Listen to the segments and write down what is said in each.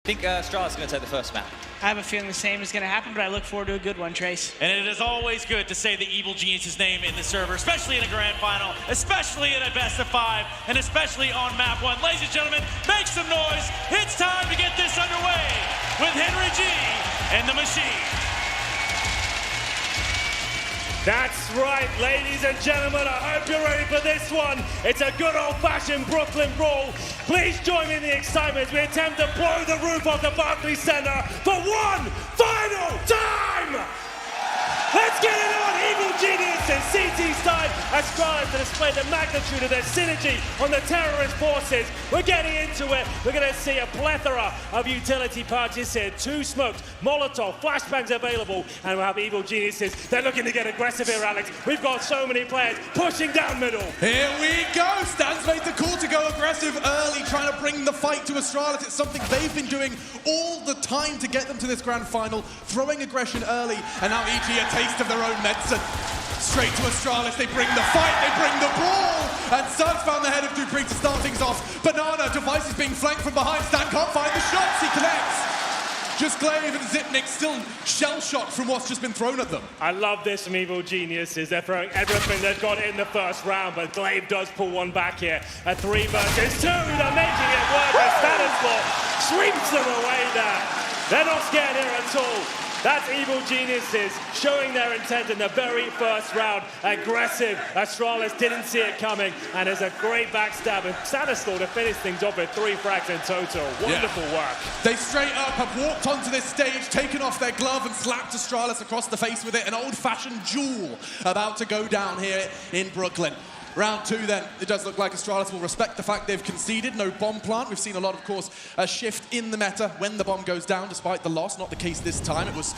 I think Astralis is going to take the first map. I have a feeling the same is going to happen, but I look forward to a good one, Trace. And it is always good to say the Evil Genius's name in the server, especially in a grand final, especially in a best of 5, and especially on map 1. Ladies and gentlemen, make some noise. It's time to get this underway with Henry G and the Machine. That's right, ladies and gentlemen, I hope you're ready for this one. It's a good old-fashioned Brooklyn brawl. Please join me in the excitement as we attempt to blow the roof off the Barclays Center for one final time! Let's get it on! Evil Geniuses, CT side, Astralis to display the magnitude of their synergy on the terrorist forces. We're getting into it. We're going to see a plethora of utility purchases here. 2 smokes, Molotov, flashbangs available, and we'll have Evil Geniuses. They're looking to get aggressive here, Alex. We've got so many players pushing down middle. Here we go! Stan's made the call to go aggressive early, trying to bring the fight to Astralis. It's something they've been doing all the time to get them to this grand final, throwing aggression early, and now EG a taste of their own medicine. Straight to Astralis, they bring the fight, they bring the brawl, and Sun's found the head of Dupree to start things off. Banana, Device is being flanked from behind, Stan can't find the shots, he connects. Just Glaive and Zipnik still shell-shocked from what's just been thrown at them. I love this from Evil Geniuses. They're throwing everything they've got in the first round, but Glaive does pull one back here. A 3 versus 2, they're making it work as Stanislaw sweeps them away there. They're not scared here at all. That's Evil Geniuses showing their intent in the very first round. Aggressive. Astralis didn't see it coming, and there's a great backstab. And Stanislaw to finish things off with 3 frags in total. Wonderful work. They straight up have walked onto this stage, taken off their glove and slapped Astralis across the face with it. An old-fashioned duel about to go down here in Brooklyn. Round 2 then, it does look like Astralis will respect the fact they've conceded. No bomb plant. We've seen a lot, of course, a shift in the meta when the bomb goes down, despite the loss. Not the case this time. It was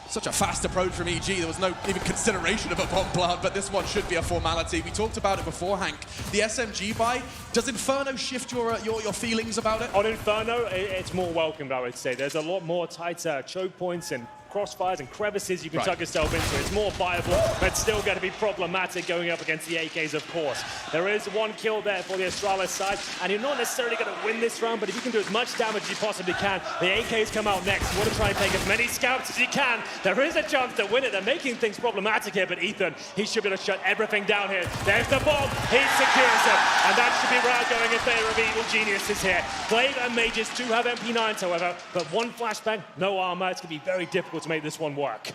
such a fast approach from EG. There was no even consideration of a bomb plant, but this one should be a formality. We talked about it before, Hank. The SMG buy, does Inferno shift your feelings about it? On Inferno, it's more welcomed, I would say. There's a lot more tighter choke points and crossfires and crevices you can tuck yourself into. It's more viable, but still going to be problematic going up against the AKs, of course. There is 1 kill there for the Astralis side, and you're not necessarily going to win this round, but if you can do as much damage as you possibly can, the AKs come out next. You want to try and take as many scouts as you can. There is a chance to win it. They're making things problematic here, but Ethan, he should be able to shut everything down here. There's the bomb. He secures it, and that should be round going in favor of Evil Geniuses here. Glaive and Mages do have MP9s, however, but 1 flashbang, no armor. It's going to be very difficult to make this one work.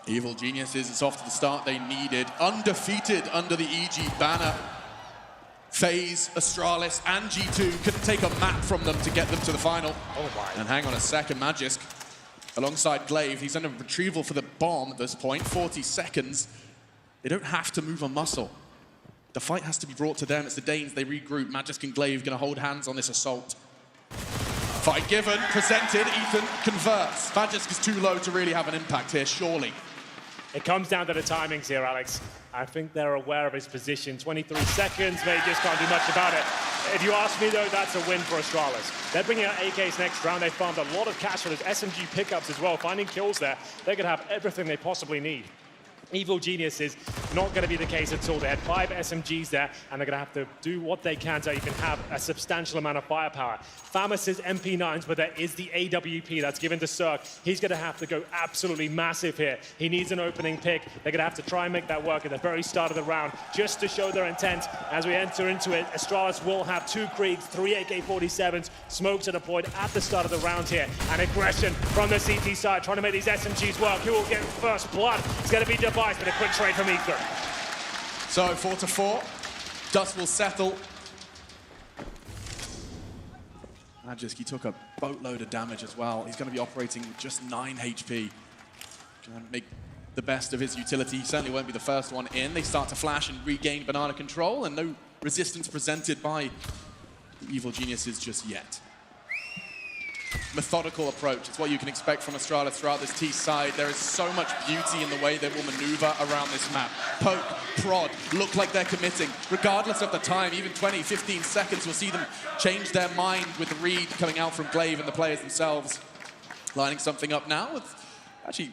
Evil Geniuses, it's off to the start they needed. Undefeated under the EG banner. FaZe, Astralis, and G2 couldn't take a map from them to get them to the final. Oh my. And hang on a second, Magisk, alongside Glaive, he's under retrieval for the bomb at this point, 40 seconds. They don't have to move a muscle. The fight has to be brought to them. It's the Danes, they regroup. Magisk and Glaive gonna hold hands on this assault. Fight given, presented, Ethan converts. Magisk is too low to really have an impact here, surely. It comes down to the timings here, Alex. I think they're aware of his position. 23 seconds, they just can't do much about it. If you ask me, though, that's a win for Astralis. They're bringing out AKs next round. They farmed a lot of cash for those SMG pickups as well. Finding kills there, they're going to have everything they possibly need. Evil Geniuses, not going to be the case at all. They had 5 SMGs there, and they're going to have to do what they can to even have a substantial amount of firepower. Famus's MP9s, but there is the AWP that's given to Cirque. He's going to have to go absolutely massive here. He needs an opening pick. They're going to have to try and make that work at the very start of the round, just to show their intent. As we enter into it, Astralis will have 2 Kriegs, 3 AK-47s, smokes are deployed at the start of the round here, and aggression from the CT side, trying to make these SMGs work. Who will get first blood? It's going to be Device. But a quick trade from Ethan. So 4-4, dust will settle. Magisk, he took a boatload of damage as well. He's going to be operating with just 9 HP. Going to make the best of his utility. He certainly won't be the first one in. They start to flash and regain banana control, and no resistance presented by the Evil Geniuses just yet. Methodical approach. It's what you can expect from Astralis throughout this T side. There is so much beauty in the way they will maneuver around this map. Poke, prod, look like they're committing. Regardless of the time, even 20, 15 seconds, we'll see them change their mind with the read coming out from Glaive and the players themselves. Lining something up now with actually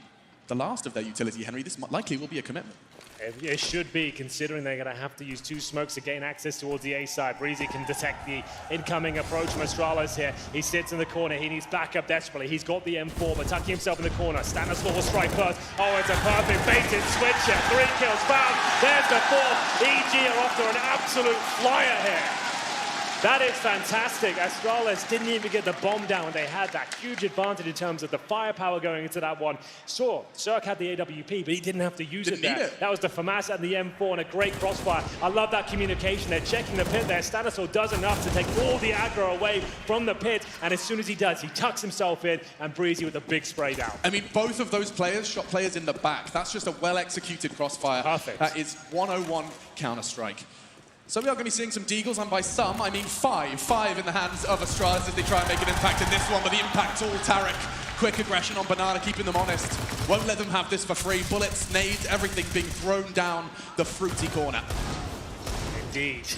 the last of their utility, Henry. This likely will be a commitment. It should be, considering they're going to have to use 2 smokes to gain access towards the A side. Breezy can detect the incoming approach from Astralis here. He sits in the corner. He needs backup desperately. He's got the M4, but tucking himself in the corner. Stanislaw will strike first. Oh, it's a perfect baited switch here. 3 kills found. There's the 4th. EG are off to an absolute flyer here. That is fantastic. Astralis didn't even get the bomb down. They had that huge advantage in terms of the firepower going into that one. Sure, Cirque had the AWP, but he didn't have to use it there. That was the FAMAS and the M4 and a great crossfire. I love that communication. They're checking the pit there. Stanislaw does enough to take all the aggro away from the pit, and as soon as he does, he tucks himself in, and Breezy with a big spray down. I mean, both of those players shot players in the back. That's just a well-executed crossfire. Perfect. That is 101 Counter-Strike. So we are going to be seeing some deagles, and by some, I mean 5. 5 in the hands of Astralis as they try and make an impact in this one, but the impact's all Tarek. Quick aggression on Banana, keeping them honest. Won't let them have this for free. Bullets, nades, everything being thrown down the fruity corner. Indeed.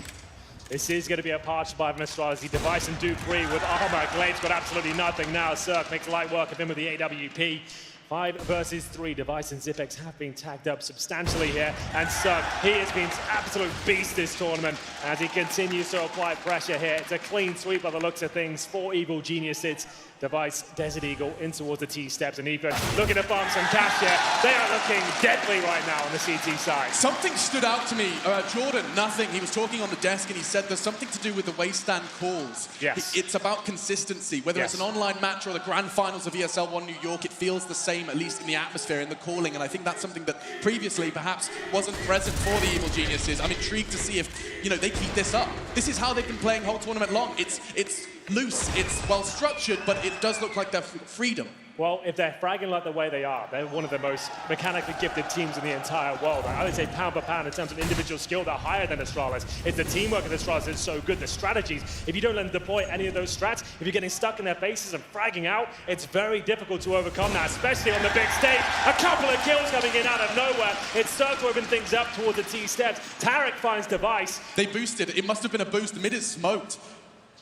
This is going to be a parched by Astralis. He Device and Dupree with armor. Glade's got absolutely nothing now. Cirque makes light work of him with the AWP. 5 versus 3. Device and Zipex have been tagged up substantially here. And Cirque, he has been absolute beast this tournament as he continues to apply pressure here. It's a clean sweep by the looks of things for Evil Geniuses. Device, Desert Eagle in towards the T-steps, and even looking to farm some cash here. They are looking deadly right now on the CT side. Something stood out to me. Jordan, nothing. He was talking on the desk and he said there's something to do with the wasteland calls. Yes. It's about consistency. Whether it's an online match or the grand finals of ESL 1 New York, it feels the same, at least in the atmosphere, in the calling, and I think that's something that previously perhaps wasn't present for the Evil Geniuses. I'm intrigued to see if, they keep this up. This is how they've been playing whole tournament long. It's loose, it's well structured, but it does look like they're freedom. Well, if they're fragging like the way they are, they're one of the most mechanically gifted teams in the entire world. I would say pound per pound in terms of individual skill, they're higher than Astralis. It's the teamwork of Astralis that's so good, the strategies. If you don't let them deploy any of those strats, if you're getting stuck in their faces and fragging out, it's very difficult to overcome that, especially on the big stage. A couple of kills coming in out of nowhere. It's Cirque opening things up towards the T-steps. Tarek finds Device. They boosted. It must have been a boost. The mid is smoked.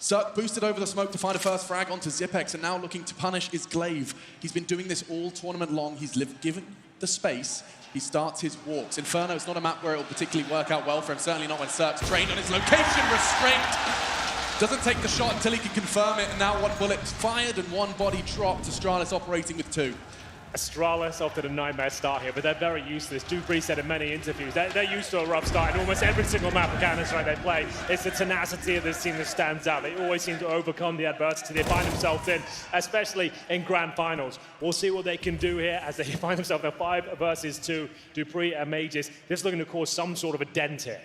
Cirque boosted over the smoke to find a first frag onto Zipex, and now looking to punish is Glaive. He's been doing this all tournament long. He's given the space. He starts his walks. Inferno is not a map where it will particularly work out well for him, certainly not when Cirque's trained on his location restraint. Doesn't take the shot until he can confirm it, and now 1 bullet fired and 1 body dropped. Astralis operating with 2. Astralis off to the nightmare start here, but they're very used to this. Dupree said in many interviews, they're used to a rough start in almost every single map of Counter-Strike they play. It's the tenacity of this team that stands out. They always seem to overcome the adversity they find themselves in, especially in grand finals. We'll see what they can do here as they find themselves in 5 versus 2. Dupree and Mages, just looking to cause some sort of a dent here.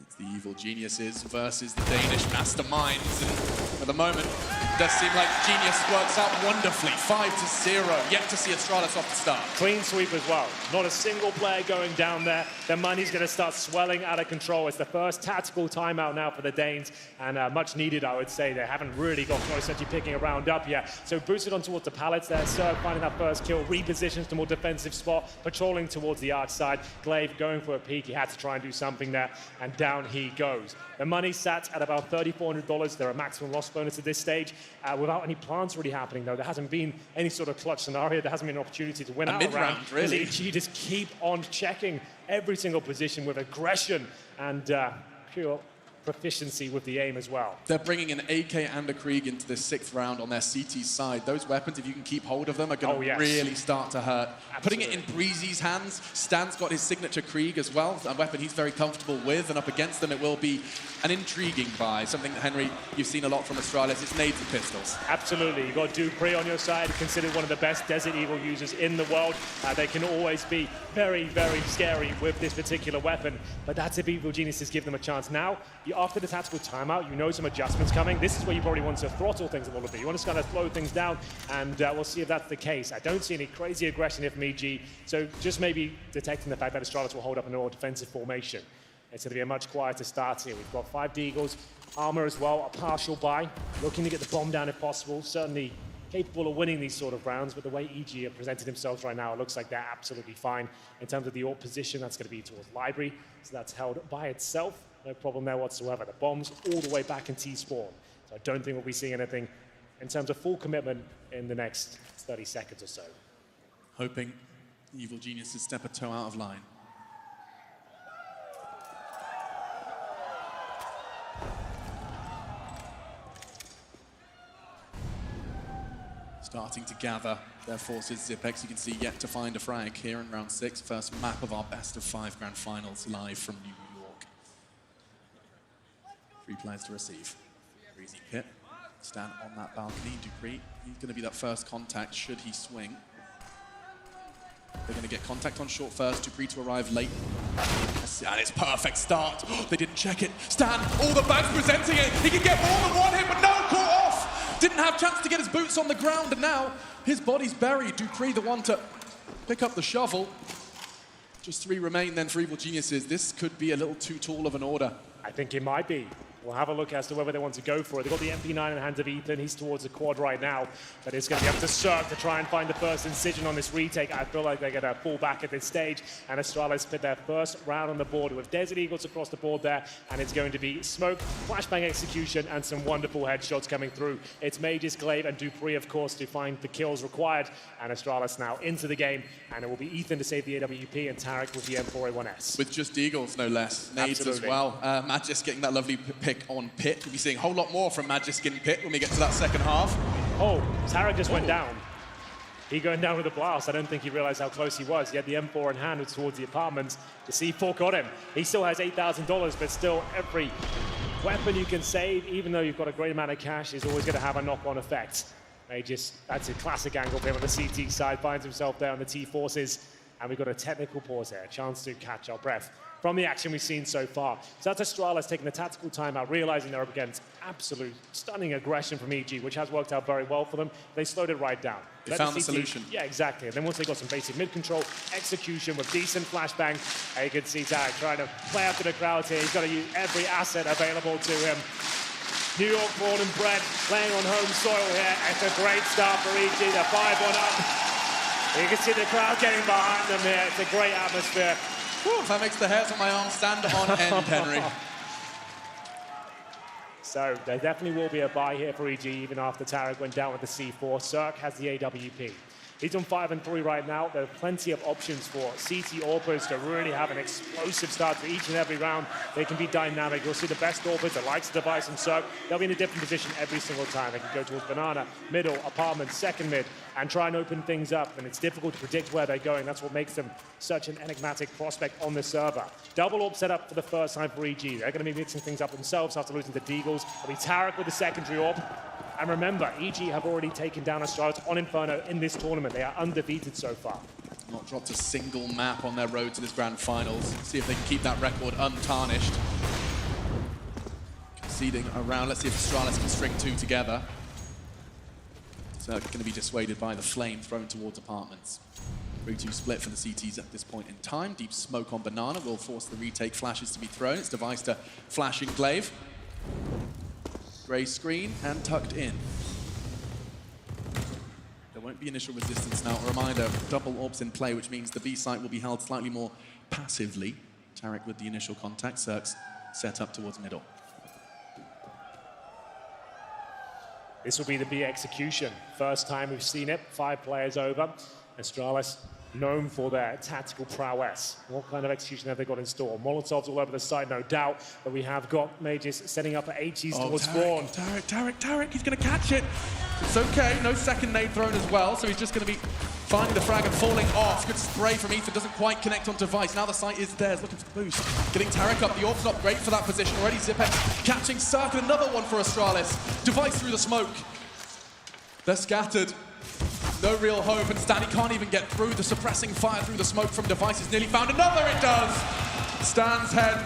It's the Evil Geniuses versus the Danish Masterminds, and at the moment, it does seem like Genius works out wonderfully. 5-0. Yet to see Astralis off the start. Clean sweep as well. Not a single player going down there. Their money's going to start swelling out of control. It's the first tactical timeout now for the Danes, and much needed, I would say. They haven't really got close to picking a round up yet. So boosted on towards the pallets there. Cirque finding that first kill, repositions to more defensive spot, patrolling towards the arch side. Glaive going for a peek. He had to try and do something there, and down he goes. The money sat at about $3,400. They're a maximum loss bonus at this stage. Without any plans really happening, though, there hasn't been any sort of clutch scenario. There hasn't been an opportunity to win out a round. Really. EG just keep on checking every single position with aggression and pure proficiency with the aim as well. They're bringing an AK and a Krieg into this 6th round on their CT side. Those weapons, if you can keep hold of them, are going to really start to hurt. Absolutely. Putting it in Breezy's hands, Stan's got his signature Krieg as well, a weapon he's very comfortable with, and up against them it will be an intriguing buy, something that, Henry, you've seen a lot from Astralis. It's nades and pistols. Absolutely. You've got Dupree on your side, considered one of the best Desert Eagle users in the world. They can always be very, very scary with this particular weapon, but that's if Evil Geniuses give them a chance. Now, after the tactical timeout, you know some adjustments coming. This is where you probably want to throttle things a little bit. You want to kind of slow things down, and we'll see if that's the case. I don't see any crazy aggression here from EG, so just maybe detecting the fact that Astralis will hold up in a more defensive formation. It's going to be a much quieter start here. We've got 5 Deagles, armor as well, a partial buy, looking to get the bomb down if possible. Certainly capable of winning these sort of rounds, but the way EG have presented themselves right now, it looks like they're absolutely fine. In terms of the AWP position, that's going to be towards Library, so that's held by itself. No problem there whatsoever. The bomb's all the way back in T-spawn, so I don't think we'll be seeing anything in terms of full commitment in the next 30 seconds or so. Hoping Evil Geniuses step a toe out of line. Starting to gather their forces. Zipex, you can see, yet to find a frag here in round 6. First map of our best of 5 grand finals live from New York. 3 players to receive. Breezy Pit, stand on that balcony. Dupree, he's going to be that first contact should he swing. They're going to get contact on short first. Dupree to arrive late. And it's perfect start. They didn't check it. Stan, all the bags presenting it. He can get more than one hit, but no, caught off. Didn't have chance to get his boots on the ground, and now his body's buried. Dupree, the one to pick up the shovel. Just 3 remain then for Evil Geniuses. This could be a little too tall of an order. I think it might be. We'll have a look as to whether they want to go for it. They've got the MP9 in the hands of Ethan. He's towards the quad right now. But it's going to be up to Cirque to try and find the first incision on this retake. I feel like they're going to fall back at this stage. And Astralis put their first round on the board with Desert Eagles across the board there. And it's going to be smoke, flashbang execution, and some wonderful headshots coming through. It's Mages, Glaive, and Dupree, of course, to find the kills required. And Astralis now into the game. And it will be Ethan to save the AWP and Tarek with the M4A1S. With just Eagles, no less. Nades Absolutely. as well. Magis getting that lovely pick on Pit. We'll be seeing a whole lot more from Magis in Pit when we get to that second half. Oh, Tarek just went down. He going down with a blast. I don't think he realized how close he was. He had the M4 in hand towards the apartments. The C4 got him. He still has $8,000, but still every weapon you can save, even though you've got a great amount of cash, is always going to have a knock-on effect. That's a classic angle for him on the CT side. Finds himself there on the T forces. And we've got a technical pause here, a chance to catch our breath from the action we've seen so far. So that's Astralis taking the tactical timeout, realizing they're up against absolute stunning aggression from EG, which has worked out very well for them. They slowed it right down. They found the solution. Yeah, exactly. And then once they got some basic mid-control, execution with decent flashbang, you can see Tarek trying to play up to the crowd here. He's got to use every asset available to him. New York born and bred, playing on home soil here. It's a great start for EG. They're 5-1 up. You can see the crowd getting behind them here. It's a great atmosphere. Whew, that makes the hairs on my arm stand on end, Henry. So there definitely will be a buy here for EG, even after Tarek went down with the C4. Cirque has the AWP. He's on 5-3 right now. There are plenty of options for CT Orpers to really have an explosive start to each and every round. They can be dynamic. You'll see the best Orpers, the likes of Device and Cirque. They'll be in a different position every single time. They can go towards Banana, middle, apartment, second mid, and try and open things up. And it's difficult to predict where they're going. That's what makes them such an enigmatic prospect on the server. Double Orb set up for the first time for EG. They're going to be mixing things up themselves after losing to Deagles. It'll be Tarek with the secondary Orb. And remember, EG have already taken down Astralis on Inferno in this tournament. They are undefeated so far. Not dropped a single map on their road to this grand finals. See if they can keep that record untarnished. Conceding around. Let's see if Astralis can string 2 together. So going to be dissuaded by the flame thrown towards apartments. 3-2 split for the CTs at this point in time. Deep smoke on Banana will force the retake flashes to be thrown. It's Device to flash in Glaive. Grey screen and tucked in. There won't be initial resistance now. A reminder, double orbs in play, which means the B site will be held slightly more passively. Tarek with the initial contact. Cirque's set up towards middle. This will be the B execution. First time we've seen it. 5 players over. Astralis known for their tactical prowess. What kind of execution have they got in store? Molotovs all over the side, no doubt, but we have got Mages setting up at HEs towards spawn. Tarek, he's going to catch it. It's okay, no second nade thrown as well, so he's just going to be finding the frag and falling off. Good spray from Ethan, doesn't quite connect on Device. Now the site is theirs, looking for the boost. Getting Tarek up, the orb's not great for that position already. Zipex catching Cirque, another one for Astralis. Device through the smoke. They're scattered. No real hope, and Stanley can't even get through. The suppressing fire through the smoke from Device is nearly found. Another, it does! Stan's head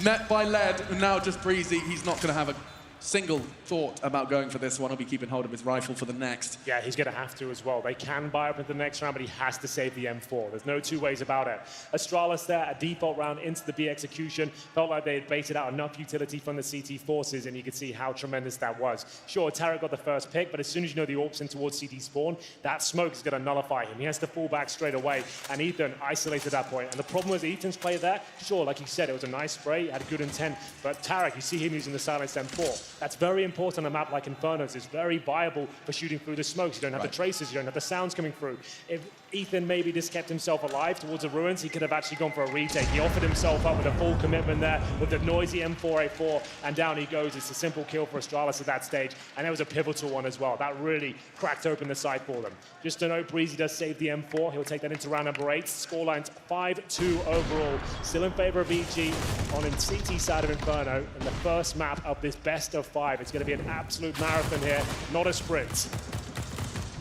met by lead, and now just Breezy. He's not going to have a single thought about going for this one. He'll be keeping hold of his rifle for the next. Yeah, he's going to have to as well. They can buy up into the next round, but he has to save the M4. There's no 2 ways about it. Astralis there, a default round into the B execution. Felt like they had baited out enough utility from the CT forces, and you could see how tremendous that was. Sure, Tarek got the first pick, but as soon as you know the AWP's in towards CT spawn, that smoke is going to nullify him. He has to fall back straight away, and Ethan isolated that point. And the problem was Ethan's play there, sure, like you said, it was a nice spray, had a good intent, but Tarek, you see him using the silenced M4. That's very important on a map like Inferno. It's very viable for shooting through the smokes. You don't have Right. the traces, you don't have the sounds coming through. If Ethan maybe just kept himself alive towards the ruins, he could have actually gone for a retake. He offered himself up with a full commitment there with the noisy M4A4, and down he goes. It's a simple kill for Astralis at that stage, and it was a pivotal one as well. That really cracked open the side for them. Just to note, Breezy does save the M4. He'll take that into round number 8. Scoreline's 5-2 overall. Still in favor of EG on the CT side of Inferno in the first map of this best of 5. It's going to be an absolute marathon here, not a sprint.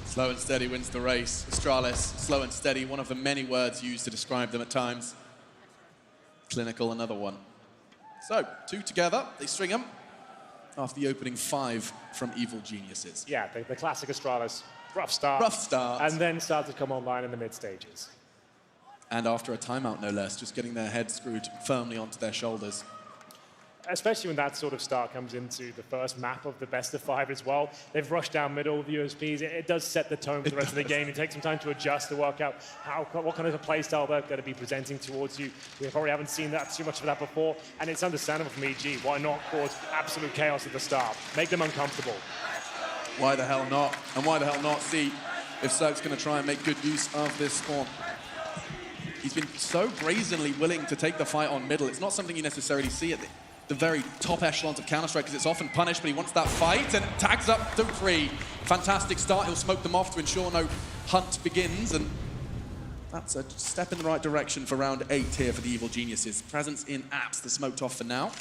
Slow and steady wins the race. Astralis, slow and steady, one of the many words used to describe them at times. Clinical, another one. So, 2 together, they string them after the opening 5 from Evil Geniuses. Yeah, the classic Astralis. Rough start. Rough start. And then started to come online in the mid stages. And after a timeout, no less, just getting their head screwed firmly onto their shoulders. Especially when that sort of start comes into the first map of the best of 5 as well. They've rushed down middle with USPs. It does set the tone for the rest of the game. It takes some time to adjust, to work out what kind of a play style they're going to be presenting towards you. We probably haven't seen that too much of that before, and it's understandable from EG. Why not cause absolute chaos at the start? Make them uncomfortable. Why the hell not? And why the hell not see if Cirque's going to try and make good use of this spawn. He's been so brazenly willing to take the fight on middle. It's not something you necessarily see at the very top echelons of Counter-Strike, because it's often punished, but he wants that fight and tags up to 3. Fantastic start. He'll smoke them off to ensure no hunt begins, and that's a step in the right direction for round 8 here for the Evil Geniuses. Presence in apps, they're smoked off for now.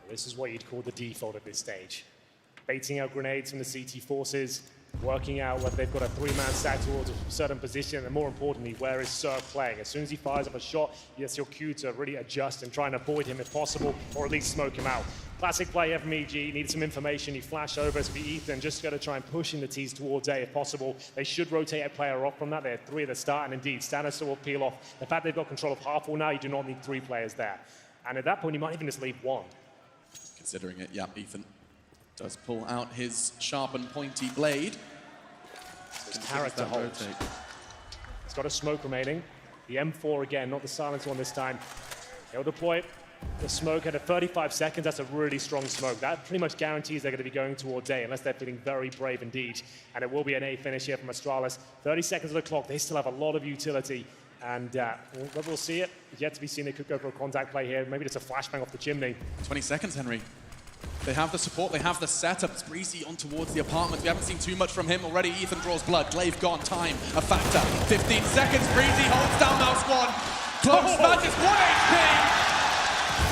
This is what you'd call the default at this stage. Baiting out grenades from the CT forces, working out whether they've got a 3-man stack towards a certain position, and more importantly, where is Cirque playing. As soon as he fires up a shot, that's your cue to really adjust and try and avoid him if possible, or at least smoke him out. Classic play from EG, needed some information, he flashed over to Ethan, just got to try and push in the T's towards A if possible. They should rotate a player off from that. They had 3 at the start, and indeed, Stanislaw will peel off. The fact they've got control of half wall now, you do not need 3 players there. And at that point, you might even just leave 1. Considering it, yeah, Ethan does pull out his sharp and pointy blade. His character holds. He's got a smoke remaining. The M4 again, not the silenced one this time. He'll deploy the smoke at 35 seconds. That's a really strong smoke. That pretty much guarantees they're going to be going towards A, unless they're feeling very brave indeed. And it will be an A finish here from Astralis. 30 seconds of the clock. They still have a lot of utility. And we'll see it. Yet to be seen. They could go for a contact play here. Maybe just a flashbang off the chimney. 20 seconds, Henry. They have the support, they have the setup. It's Breezy on towards the apartment. We haven't seen too much from him already. Ethan draws blood. Glaive gone. Time a factor. 15 seconds. Breezy holds down Mouse 1. Close match is 1 HP.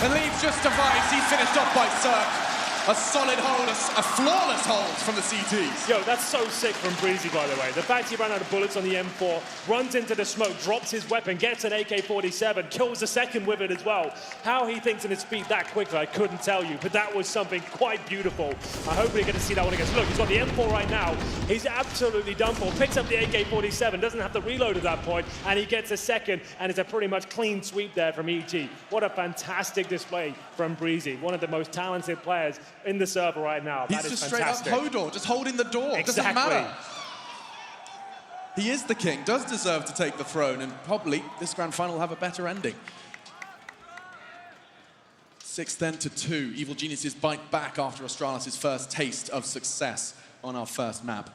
And leaves just a vice. He's finished off by Cirque. A solid hold, a flawless hold from the CTs. Yo, that's so sick from Breezy, by the way. The fact he ran out of bullets on the M4, runs into the smoke, drops his weapon, gets an AK-47, kills the second with it as well. How he thinks in his feet that quickly, I couldn't tell you, but that was something quite beautiful. I hope we get to see that one again. Look, he's got the M4 right now. He's absolutely done for. Picks up the AK-47, doesn't have to reload at that point, and he gets a second, and it's a pretty much clean sweep there from EG. What a fantastic display from Breezy, one of the most talented players in the server right now. He's that is just fantastic. straight up Hodor, just holding the door. Exactly. Doesn't matter. He is the king, does deserve to take the throne, and probably this grand final will have a better ending. 6 then to 2. Evil Geniuses bite back after Astralis' first taste of success on our first map.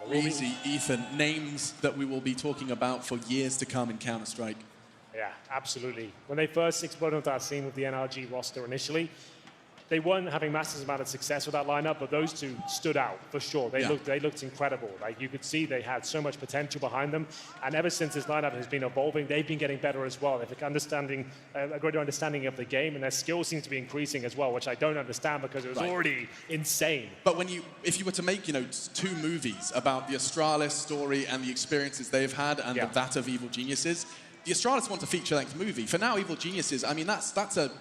Breezy, Ethan, names that we will be talking about for years to come in Counter-Strike. Yeah, absolutely. When they first exploded onto that scene with the NRG roster initially, they weren't having massive amount of success with that lineup, but those 2 stood out for sure. They looked incredible. Like, you could see they had so much potential behind them, and ever since this lineup has been evolving, they've been getting better as well. They've a greater understanding of the game, and their skills seem to be increasing as well, which I don't understand because it was already insane. But if you were to make 2 movies about the Astralis story and the experiences they've had and that of Evil Geniuses, the Astralis wants a feature-length movie. For now, Evil Geniuses, I mean, that's a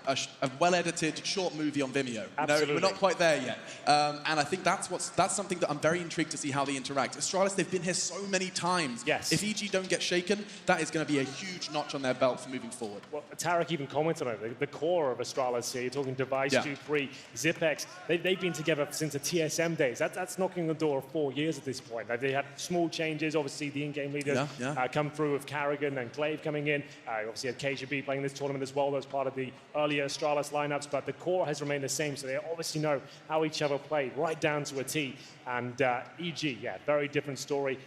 well-edited short movie on Vimeo. Absolutely. We're not quite there yet. And I think that's something that I'm very intrigued to see how they interact. Astralis, they've been here so many times. Yes. If EG don't get shaken, that is going to be a huge notch on their belt for moving forward. Well, Tarek even commented on it. The core of Astralis here, you're talking Device, Yeah. 2-3, Zipex, they've been together since the TSM days. That's knocking the door of 4 years at this point. They had small changes. Obviously, the in-game leaders come through with Carrigan and Glaive coming in. Obviously, had KGB playing this tournament as well. That was part of the earlier Astralis lineups, but the core has remained the same, so they obviously know how each other played, right down to a T. And EG, yeah, very different story.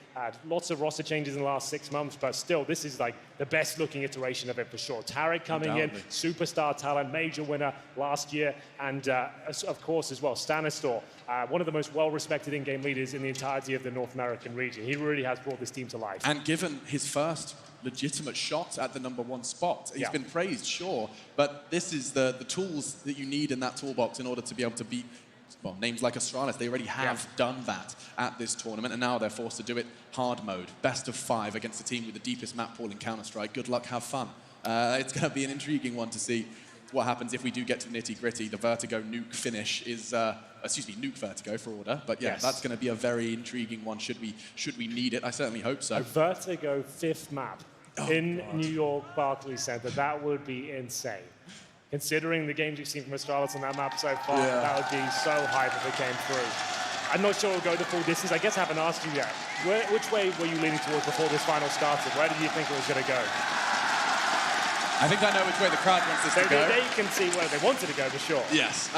Lots of roster changes in the last 6 months, but still, this is like the best-looking iteration of it for sure. Tarek coming in, superstar talent, major winner last year, and of course as well, Stanistor, one of the most well-respected in-game leaders in the entirety of the North American region. He really has brought this team to life. And given his first legitimate shot at the #1 spot, he's been praised, sure, but this is the tools that you need in that toolbox in order to be able to beat, well, names like Astralis. They already have done that at this tournament, and now they're forced to do it hard mode. Best of 5 against the team with the deepest map pool in Counter-Strike. Good luck, have fun. It's going to be an intriguing one to see what happens if we do get to the nitty-gritty. The Vertigo nuke finish is, nuke Vertigo for order, but yeah, that's going to be a very intriguing one should we need it. I certainly hope so. A Vertigo 5th map in New York Barclays Center, that would be insane. Considering the games we've seen from Astralis on that map so far, that would be so hype if it came through. I'm not sure we'll go the full distance. I guess I haven't asked you yet. Which way were you leaning towards before this final started? Where did you think it was going to go? I think I know which way the crowd wants this to go. They can see where they wanted to go, for sure. Yes.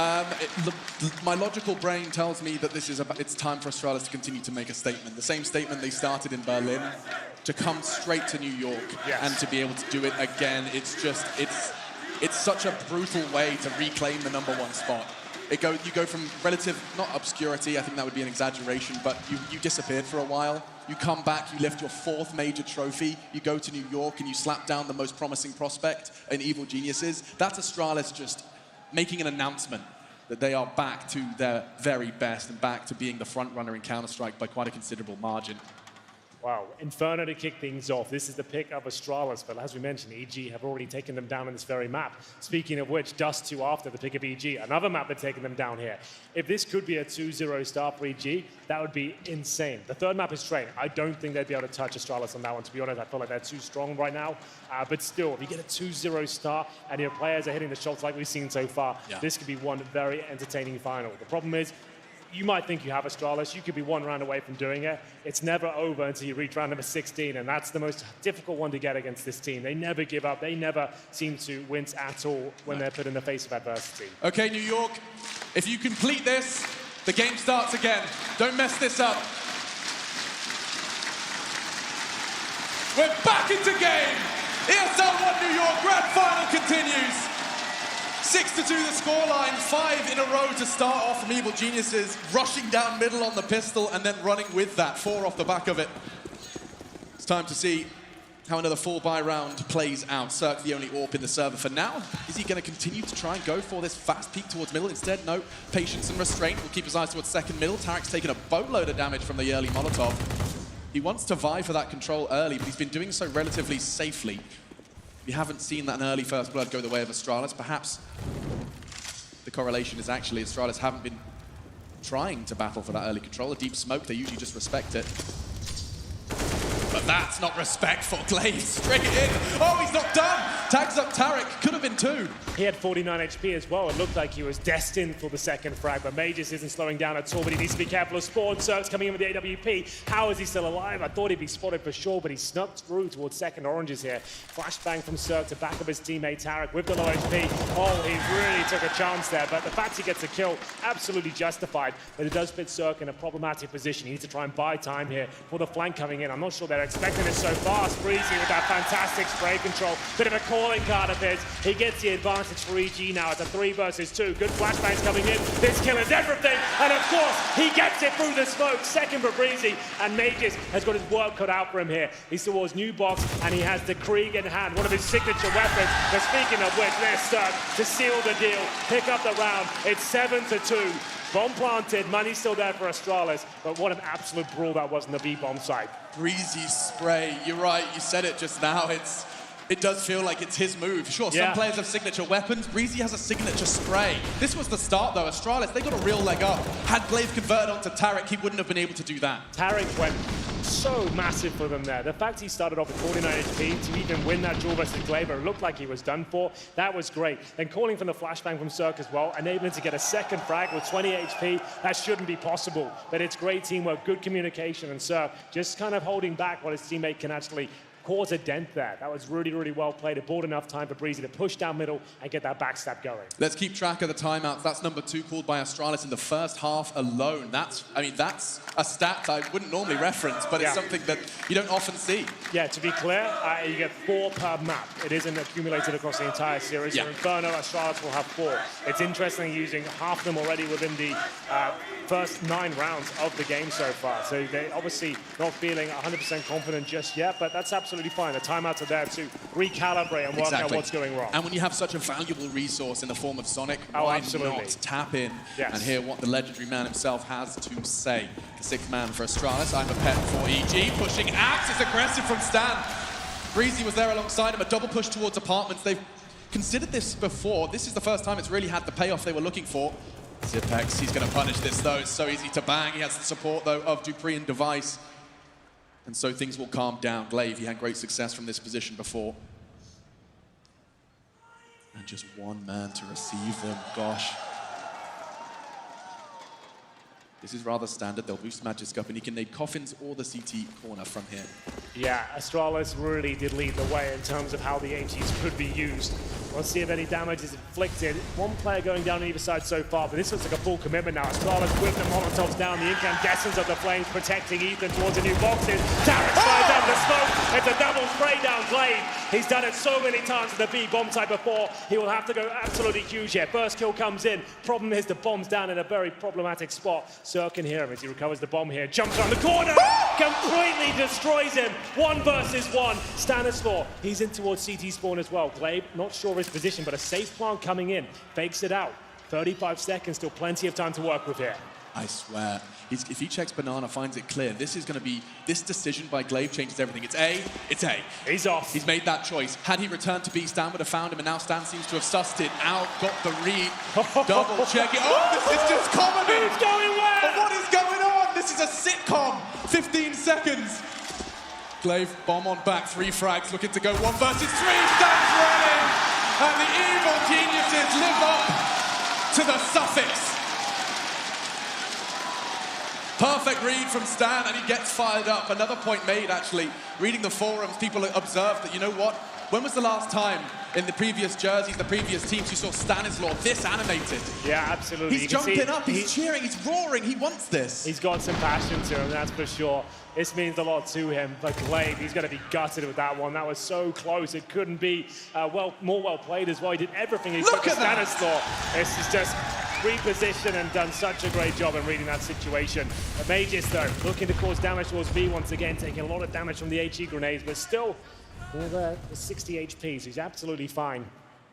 My logical brain tells me that it's time for Astralis to continue to make a statement. The same statement they started in Berlin, to come straight to New York and to be able to do it again. It's such a brutal way to reclaim the #1 spot. You go from relative, not obscurity, I think that would be an exaggeration, but you disappeared for a while. You come back, you lift your 4th major trophy, you go to New York and you slap down the most promising prospect in Evil Geniuses. That's Astralis just making an announcement that they are back to their very best and back to being the front runner in Counter-Strike by quite a considerable margin. Wow, Inferno to kick things off. This is the pick of Astralis, but as we mentioned, EG have already taken them down on this very map. Speaking of which, Dust 2 after the pick of EG, another map that's taken them down here. If this could be a 2-0 start for EG, that would be insane. The 3rd map is Train. I don't think they'd be able to touch Astralis on that one, to be honest. I feel like they're too strong right now. But still, if you get a 2-0 start and your players are hitting the shots like we've seen so far, this could be one very entertaining final. The problem is, you might think you have Astralis, you could be 1 round away from doing it. It's never over until you reach round number 16, and that's the most difficult one to get against this team. They never give up. They never seem to wince at all when they're put in the face of adversity. Okay, New York, if you complete this, the game starts again. Don't mess this up. We're back into game. ESL 1 New York Grand Final continues. 6-2 the scoreline, 5 in a row to start off from Evil Geniuses, rushing down middle on the pistol and then running with that, 4 off the back of it. It's time to see how another 4-buy round plays out. Cirque the only AWP in the server for now. Is he going to continue to try and go for this fast peek towards middle? Instead, no. Patience and restraint will keep his eyes towards second middle. Tarek's taken a boatload of damage from the early Molotov. He wants to vie for that control early, but he's been doing so relatively safely. We haven't seen that an early first blood go the way of Astralis. Perhaps the correlation is actually Astralis haven't been trying to battle for that early control. A deep smoke, they usually just respect it. But that's not respectful. Glaive straight in. Oh, he's not done. Tags up Tarek. Could have been 2. He had 49 HP as well. It looked like he was destined for the second frag, but Magus isn't slowing down at all, but he needs to be careful of Spawn. Cirque's coming in with the AWP. How is he still alive? I thought he'd be spotted for sure, but he snuck through towards second oranges here. Flashbang from Cirque to back up his teammate Tarek with the low HP. Oh, he really took a chance there, but the fact he gets a kill, absolutely justified. But it does put Cirque in a problematic position. He needs to try and buy time here for the flank coming in. I'm not sure they're expecting it so fast. Breezy with that fantastic spray control. Bit of a calling card of his. He gets the advantage for EG now. It's a 3 versus 2. Good flashbangs coming in. This kill is everything. And of course, he gets it through the smoke. Second for Breezy. And Magus has got his work cut out for him here. He's towards new box, and he has the Krieg in hand, one of his signature weapons. But speaking of which, there's Cirque to seal the deal, pick up the round. It's 7-2. Bomb planted, money still there for Astralis, but what an absolute brawl that was in the B-bomb site. Breezy spray, you're right, you said it just now. It does feel like it's his move. Sure, some players have signature weapons. Breezy has a signature spray. This was the start, though. Astralis, they got a real leg up. Had Glaive converted onto Tarek, he wouldn't have been able to do that. Tarek went so massive for them there. The fact he started off with 49 HP to even win that duel versus Glaive, it looked like he was done for. That was great. Then calling from the flashbang from Cirque as well, enabling to get a second frag with 20 HP. That shouldn't be possible. But it's great teamwork, good communication, and Cirque just kind of holding back what his teammate can actually cause a dent there. That was really, really well played. It bought enough time for Breezy to push down middle and get that backstab going. Let's keep track of the timeouts. That's number 2 called by Astralis in the first half alone. That's a stat I wouldn't normally reference, but it's something that you don't often see. Yeah, to be clear, you get 4 per map. It isn't accumulated across the entire series. So Inferno, Astralis will have 4. It's interesting using half of them already within the first 9 rounds of the game so far. So they're obviously not feeling 100% confident just yet, but that's absolutely fine. The timeouts are there to recalibrate and work out what's going wrong. And when you have such a valuable resource in the form of Sonic, why not tap in and hear what the legendary man himself has to say? The 6th man for Astralis. I'm a pet for EG. Pushing Axe is aggressive from Stan. Breezy was there alongside him. A double push towards apartments. They've considered this before. This is the first time it's really had the payoff they were looking for. Zipex, he's going to punish this though. It's so easy to bang. He has the support though of Dupree and Device. And so things will calm down. Glaive, he had great success from this position before. And just one man to receive them, gosh. This is rather standard. They'll boost Magisk up, and he can nade Coffins or the CT corner from here. Yeah, Astralis really did lead the way in terms of how the HEs could be used. We'll see if any damage is inflicted. One player going down on either side so far, but this looks like a full commitment now. Astralis with the Molotovs down, the incandescence of the flames protecting Ethan towards the new boxes. Tarek fires down the smoke. It's a double spray down Glaive. He's done it so many times at the B bomb site before. He will have to go absolutely huge here. First kill comes in. Problem is the bomb's down in a very problematic spot. Cirque can hear him as he recovers the bomb here. Jumps around the corner. Completely destroys him. 1 versus 1. Stanislaw, he's in towards CT spawn as well. Glaive, not sure of his position, but a safe plant coming in. Fakes it out. 35 seconds, still plenty of time to work with here. I swear, if he checks Banana, finds it clear, this is going to be, this decision by Glaive changes everything. It's A, it's A. He's off. He's made that choice. Had he returned to B, Stan would have found him, and now Stan seems to have sussed it out, got the read, double check it. Oh, this is just comedy! It's going well! But what is going on? This is a sitcom. 15 seconds. Glaive, bomb on back, 3 frags, looking to go 1 versus 3. Stan's running! And the evil geniuses live up to the suffix. Perfect read from Stan, and he gets fired up. Another point made, actually. Reading the forums, people observed that, you know what? When was the last time in the previous jerseys, the previous teams, you saw Stanislaw this animated? Yeah, absolutely. He's jumping up, he's cheering, he's roaring, he wants this. He's got some passion to him, that's for sure. This means a lot to him, but Glaive, he's going to be gutted with that one. That was so close, it couldn't be more well played as well. He did everything he could for Stanislaw. This is just repositioned and done such a great job in reading that situation. The Mages, though, looking to cause damage towards B once again, taking a lot of damage from the HE grenades, but still, all there, 60 HP, so he's absolutely fine.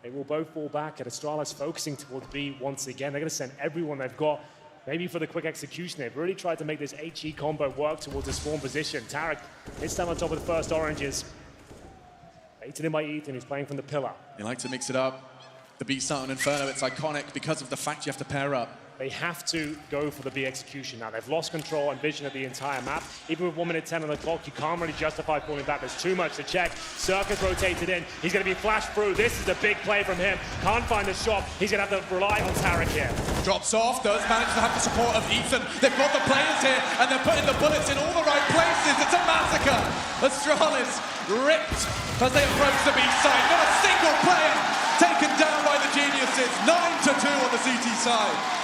They will both fall back, and Astralis focusing towards B once again. They're going to send everyone they've got, maybe for the quick execution. They've really tried to make this HE combo work towards the spawn position. Tarek, this time on top of the first oranges. Baited in by Ethan, who's playing from the pillar. They like to mix it up. The B start on Inferno, it's iconic because of the fact you have to pair up. They have to go for the B execution now. They've lost control and vision of the entire map. Even with 1 minute 10 on the clock, you can't really justify falling back. There's too much to check. Cirque has rotated in. He's going to be flashed through. This is a big play from him. Can't find the shot. He's going to have to rely on Tarek here. Drops off, does manage to have the support of Ethan. They've got the players here, and they're putting the bullets in all the right places. It's a massacre. Astralis ripped as they approach the B side. Not a single player taken down by the geniuses. 9-2 on the CT side.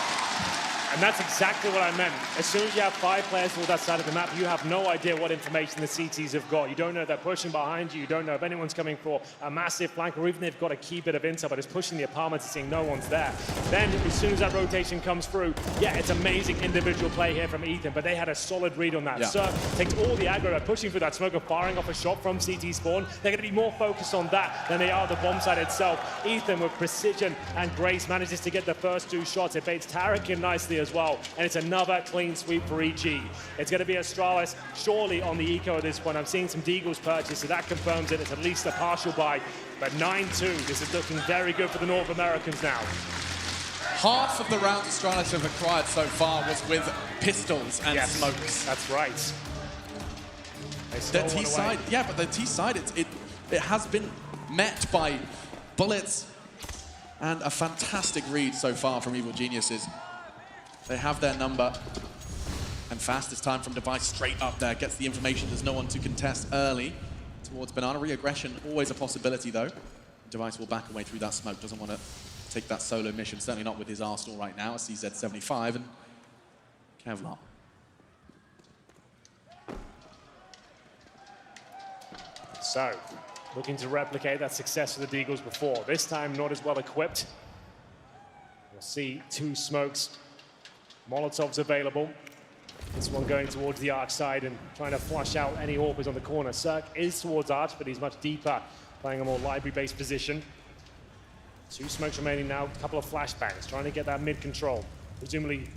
And that's exactly what I meant. As soon as you have 5 players towards that side of the map, you have no idea what information the CTs have got. You don't know if they're pushing behind you. You don't know if anyone's coming for a massive flank, or even they've got a key bit of intel, but it's pushing the apartments and seeing no one's there. Then, as soon as that rotation comes through, yeah, it's amazing individual play here from Ethan, but they had a solid read on that. Yeah. Cirque takes all the aggro, they're pushing through that smoke of firing off a shot from CT spawn. They're going to be more focused on that than they are the bomb site itself. Ethan, with precision and grace, manages to get the first 2 shots. It baits Tarek in nicely as well. And it's another clean sweep for EG. It's going to be Astralis surely on the eco at this point. I'm seeing some Deagles purchase, so that confirms it. It's at least a partial buy. But 9-2, this is looking very good for the North Americans now. Half of the rounds Astralis have acquired so far was with pistols and smokes. That's right. The T side, yeah, but the T side, it has been met by bullets and a fantastic read so far from Evil Geniuses. They have their number. And fastest time from Device straight up there. Gets the information, there's no one to contest early towards Banana. Re-aggression, always a possibility though. Device will back away through that smoke, doesn't want to take that solo mission, certainly not with his arsenal right now. CZ75 and Kevlar. So, looking to replicate that success of the Deagles before. This time, not as well equipped. We'll see 2 smokes. Molotovs available. This one going towards the arch side and trying to flush out any AWPers on the corner. Cirque is towards arch, but he's much deeper, playing a more library-based position. 2 smokes remaining now, a couple of flashbangs, trying to get that mid-control. Presumably,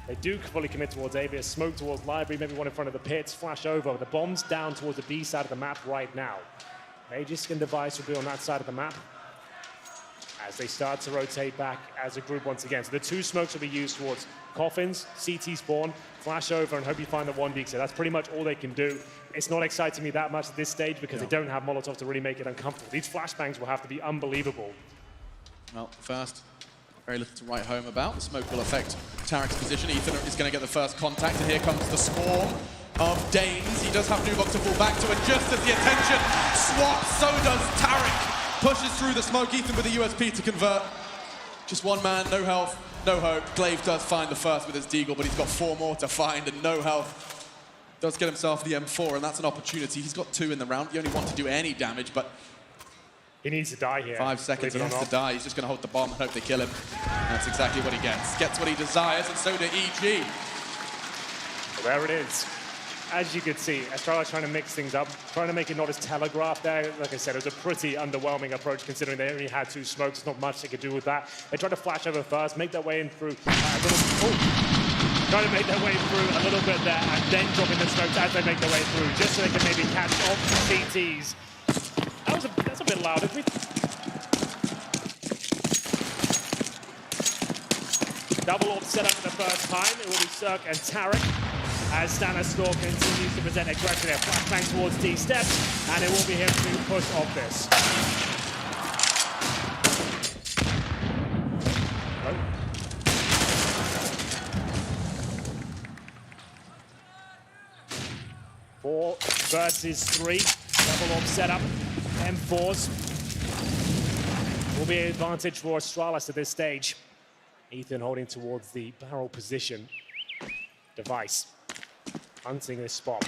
they do fully commit towards A, but smoke towards library, maybe one in front of the pits, flash over. The bomb's down towards the B side of the map right now. Aegis and Device will be on that side of the map as they start to rotate back as a group once again. So the 2 smokes will be used towards coffins, CT spawn, flash over, and hope you find the 1 So that's pretty much all they can do. It's not exciting me that much at this stage because they don't have Molotov to really make it uncomfortable. These flashbangs will have to be unbelievable. Well, first, very little to write home about. The smoke will affect Tarek's position. Ethan is going to get the first contact, and here comes the swarm of Danes. He does have Nubok to fall back to, and just as the attention swaps, so does Tarek. Pushes through the smoke, Ethan with the USP to convert. Just 1 man, no health, no hope. Glaive does find the first with his Deagle, but he's got 4 more to find and no health. Does get himself the M4, and that's an opportunity. He's got 2 in the round. He only wants to do any damage, but he needs to die here. 5 seconds, he has to die. He's just going to hold the bomb and hope they kill him. And that's exactly what he gets. Gets what he desires, and so do EG. Well, there it is. As you can see, Astralis trying to mix things up, trying to make it not as telegraphed there. Like I said, it was a pretty underwhelming approach considering they only had 2 smokes. There's not much they could do with that. They tried to flash over first, make their way in through trying to make their way through a little bit there and then dropping the smokes as they make their way through, just so they can maybe catch off the CTs. That's a bit loud. Double AWP set up for the first time. It will be Cirque and Tarek as Stanistor continues to present aggression there. Flashbang towards D steps, and it will be him to push off this. Oh. 4 versus 3. Double AWP setup. M4s will be an advantage for Astralis at this stage. Ethan holding towards the barrel position. Device hunting this spot.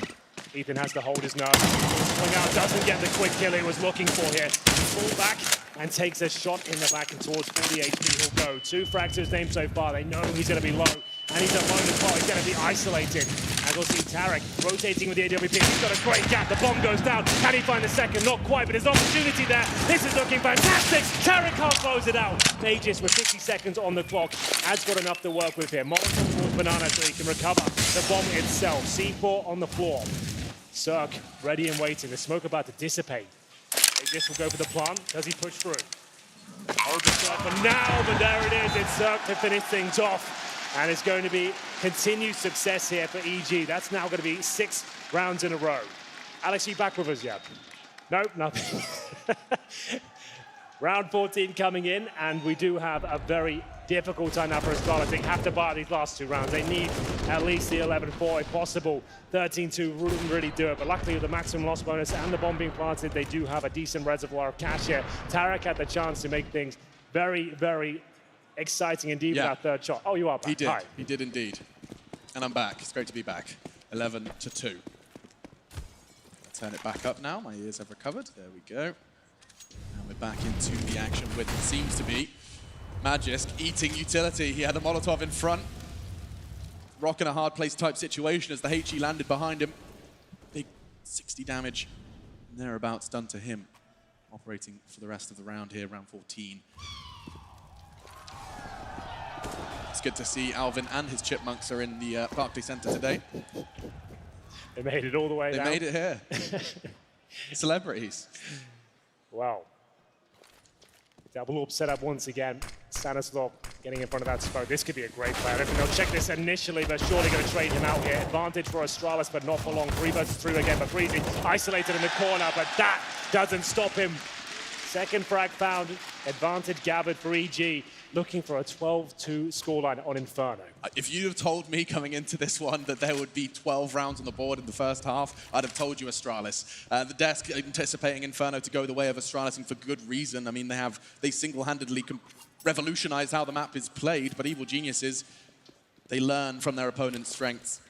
Ethan has to hold his nerve. Swing out, doesn't get the quick kill he was looking for here. Pull back and takes a shot in the back, and towards 40 HP he'll go. 2 frags to his name so far. They know he's going to be low, and he's alone as well. He's going to be isolated. As we'll see Tarek rotating with the AWP. He's got a great gap. The bomb goes down. Can he find the second? Not quite, but there's opportunity there. This is looking fantastic. Tarek can't close it out. Aegis with 50 seconds on the clock has got enough to work with here. Molotov towards Banana so he can recover the bomb itself. C4 on the floor. Cirque ready and waiting. The smoke about to dissipate. Aegis will go for the plant. Does he push through? Hold the Cirque for now, but there it is. It's Cirque to finish things off. And it's going to be continued success here for EG. That's now going to be 6 rounds in a row. Alex, are you back with us yet? Nope, nothing. Round 14 coming in, and we do have a very difficult time now for Astralis. They have to buy these last 2 rounds. They need at least the 11-4 if possible. 13-2 wouldn't really do it, but luckily with the maximum loss bonus and the bomb being planted, they do have a decent reservoir of cash here. Tarek had the chance to make things very, very exciting indeed with that 3rd shot. Oh, you are back. He did. Hi. He did indeed. And I'm back. It's great to be back. 11-2. Turn it back up now. My ears have recovered. There we go. And we're back into the action with it seems to be Magisk eating utility. He had a Molotov in front. Rock in a hard place type situation as the HE landed behind him. Big 60 damage and thereabouts done to him. Operating for the rest of the round here, round 14. good to see Alvin and his Chipmunks are in the Barclays Center today. They made it all the way They down. made it here. Celebrities. Wow. Double up set up once again. Stanislav getting in front of that smoke. This could be a great play. I don't think they'll check this initially, but surely going to trade him out here. Advantage for Astralis, but not for long. 3 versus 3 again, but Breezy isolated in the corner, but that doesn't stop him. Second frag found. Advantage gathered for EG, looking for a 12-2 scoreline on Inferno. If you'd have told me coming into this one that there would be 12 rounds on the board in the first half, I'd have told you Astralis. The desk anticipating Inferno to go the way of Astralis, and for good reason. I mean, they single-handedly revolutionized how the map is played, but Evil Geniuses, they learn from their opponent's strengths.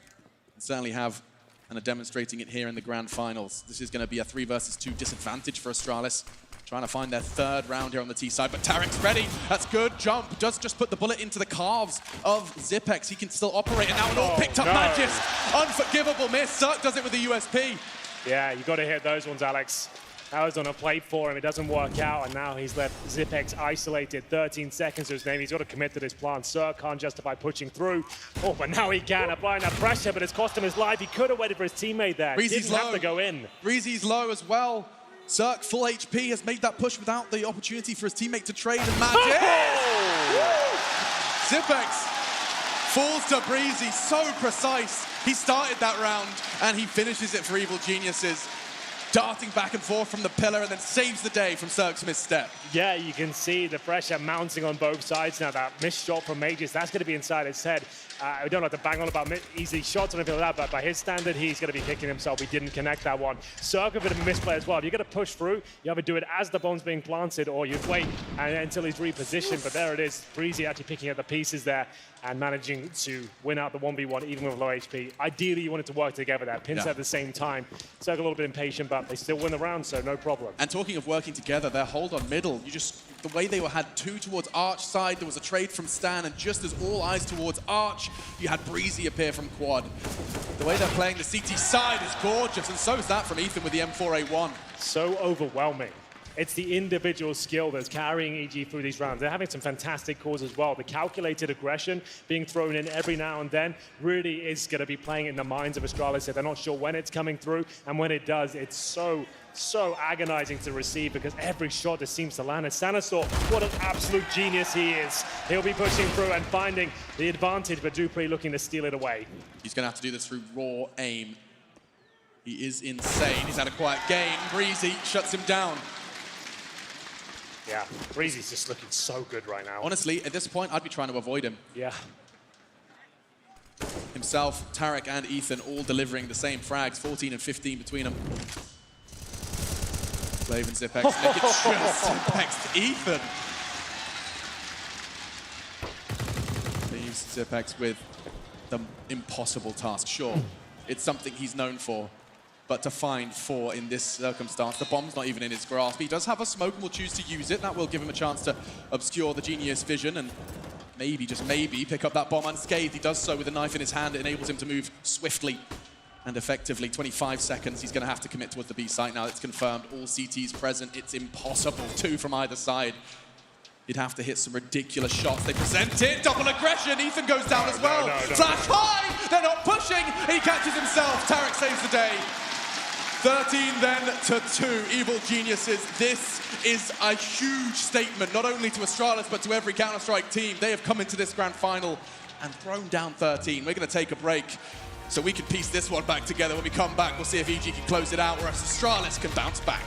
And certainly have, and are demonstrating it here in the grand finals. This is going to be a 3 versus 2 disadvantage for Astralis. Trying to find their 3rd round here on the T side, but Tarek's ready. That's good. Jump does just put the bullet into the calves of Zipex. He can still operate, and now an all picked up Magis. Unforgivable miss. Cirque does it with the USP. Yeah, you got to hit those ones, Alex. That was on a plate for him. It doesn't work out, and now he's left Zipex isolated. 13 seconds to his name. He's got to commit to this plan. Cirque can't justify pushing through. Oh, but now he can, applying that pressure, but it's cost him his life. He could have waited for his teammate there. Breezy's Didn't have to go in. Breezy's low as well. Cirque, full HP, has made that push without the opportunity for his teammate to trade, and Magis! Zipex falls to Breezy, so precise. He started that round, and he finishes it for Evil Geniuses. Darting back and forth from the pillar, and then saves the day from Cirque's misstep. Yeah, you can see the pressure mounting on both sides now. That missed shot from Magis, that's going to be inside his head. We don't have to bang on about easy shots or anything like that, but by his standard, he's going to be kicking himself. He didn't connect that one. Cirque a bit of a misplay as well. If you're going to push through, you either do it as the bomb's being planted, or you wait until he's repositioned. But there it is. Breezy actually picking up the pieces there and managing to win out the 1v1 even with low HP. Ideally, you want it to work together there. Pins at the same time. Cirque a little bit impatient, but they still win the round, so no problem. And talking of working together, their hold on middle, the way they had 2 towards Arch side, there was a trade from Stan, and just as all eyes towards Arch, you had Breezy appear from Quad. The way they're playing the CT side is gorgeous, and so is that from Ethan with the M4A1. So overwhelming. It's the individual skill that's carrying EG through these rounds. They're having some fantastic calls as well. The calculated aggression being thrown in every now and then really is going to be playing in the minds of Astralis. They're not sure when it's coming through, and when it does, it's so agonizing to receive because every shot just seems to land. And Stanislav, what an absolute genius he is. He'll be pushing through and finding the advantage, but Dupree looking to steal it away. He's going to have to do this through raw aim. He is insane. He's had a quiet game. Breezy shuts him down. Yeah, Breezy's just looking so good right now. Honestly, at this point, I'd be trying to avoid him. Yeah. Himself, Tarek, and Ethan all delivering the same frags, 14 and 15 between them. Slave and Zipex make it just Zipex to Ethan. Leaves Zipex with the impossible task. Sure, it's something he's known for, but to find 4 in this circumstance, the bomb's not even in his grasp. He does have a smoke and will choose to use it. That will give him a chance to obscure the Genius vision and maybe, just maybe, pick up that bomb unscathed. He does so with a knife in his hand. It enables him to move swiftly and effectively. 25 seconds, he's going to have to commit towards the B site now. It's confirmed, all CTs present. It's impossible, 2 from either side. You'd have to hit some ridiculous shots. They present it, double aggression. Ethan goes down as well. Flash high, they're not pushing. He catches himself. Tarek saves the day. 13 then to 2, Evil Geniuses. This is a huge statement, not only to Astralis, but to every Counter-Strike team. They have come into this grand final and thrown down 13. We're going to take a break so we can piece this one back together. When we come back, we'll see if EG can close it out, or if Astralis can bounce back.